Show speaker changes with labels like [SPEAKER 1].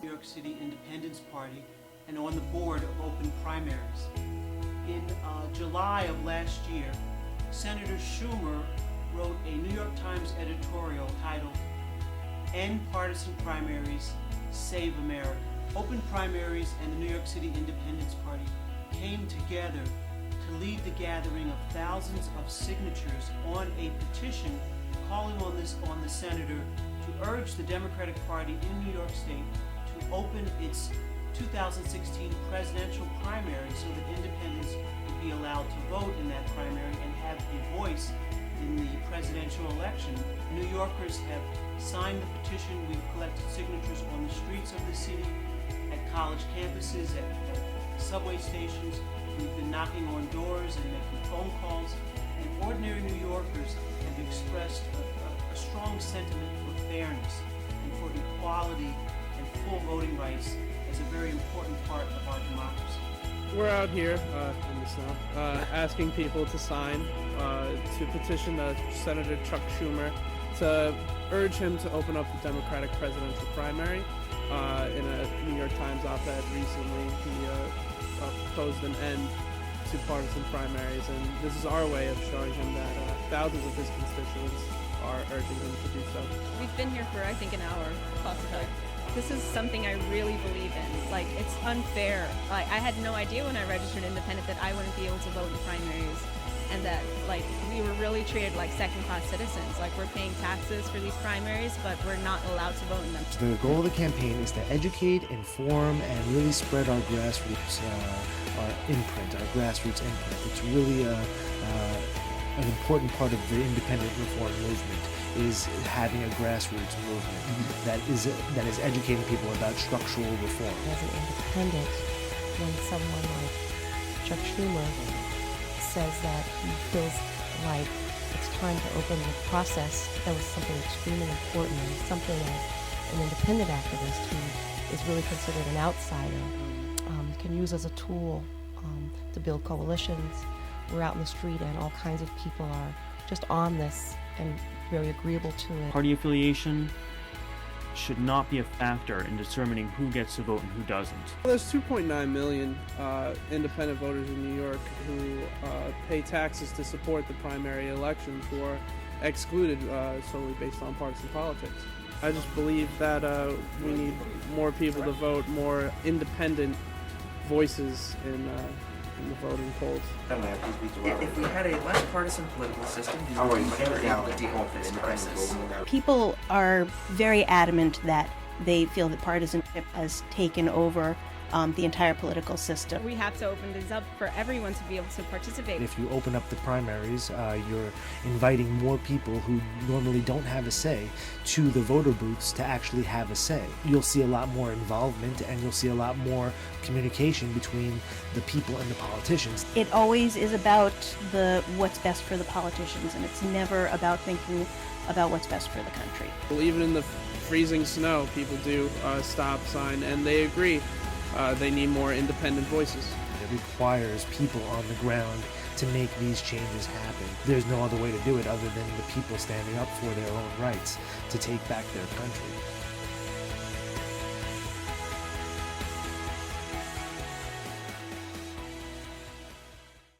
[SPEAKER 1] York City Independence Party and on the board of Open Primaries. In July of last year, Senator Schumer wrote a New York Times editorial titled, "End Partisan Primaries, Save America." Open Primaries and the New York City Independence Party came together to lead the gathering of thousands of signatures on a petition calling on the senator to urge the Democratic Party in New York State to open its 2016 presidential primary so that independents would be allowed to vote in that primary and have a voice in the presidential election. New Yorkers have signed the petition. We've collected signatures on the streets of the city, at college campuses, at subway stations. We've been knocking on doors and making phone calls, and ordinary New Yorkers have expressed a strong sentiment for fairness and for equality and full voting rights as a very important part of our democracy.
[SPEAKER 2] We're out here in the snow asking people to sign to petition Senator Chuck Schumer to urge him to open up the Democratic presidential primary. In a New York Times op-ed recently, he proposed an end to partisan primaries, and this is our way of showing him that thousands of his constituents are urging him to do so.
[SPEAKER 3] We've been here for, I think, an hour, possibly. This is something I really believe in. Like, it's unfair. Like, I had no idea when I registered independent that I wouldn't be able to vote in primaries, and that, like, we were really treated like second-class citizens. Like, we're paying taxes for these primaries, but we're not allowed to vote in them.
[SPEAKER 4] The goal of the campaign is to educate, inform, and really spread our grassroots grassroots imprint. It's really an important part of the independent reform movement, is having a grassroots movement that is educating people about structural reform.
[SPEAKER 5] As an independent, when someone like Chuck Schumer says that he feels like it's time to open the process, that was something extremely important, and something as an independent activist who is really considered an outsider can use as a tool to build coalitions. We're out in the street and all kinds of people are just on this and very agreeable to it.
[SPEAKER 6] Party affiliation should not be a factor in determining who gets to vote and who doesn't.
[SPEAKER 2] There's 2.9 million independent voters in New York who pay taxes to support the primary elections, who are excluded solely based on partisan politics. I just believe that we need more people to vote, more independent voices in the voting polls.
[SPEAKER 7] If we had a less partisan political system, we would be better able to deal with this crisis.
[SPEAKER 8] People are very adamant that they feel that partisanship has taken over the entire political system.
[SPEAKER 3] We have to open this up for everyone to be able to participate.
[SPEAKER 4] If you open up the primaries, you're inviting more people who normally don't have a say to the voter booths to actually have a say. You'll see a lot more involvement, and you'll see a lot more communication between the people and the politicians.
[SPEAKER 8] It always is about what's best for the politicians, and it's never about thinking about what's best for the country.
[SPEAKER 2] Well, even in the freezing snow, people do stop sign, and they agree. They need more independent voices.
[SPEAKER 4] It requires people on the ground to make these changes happen. There's no other way to do it other than the people standing up for their own rights to take back their country.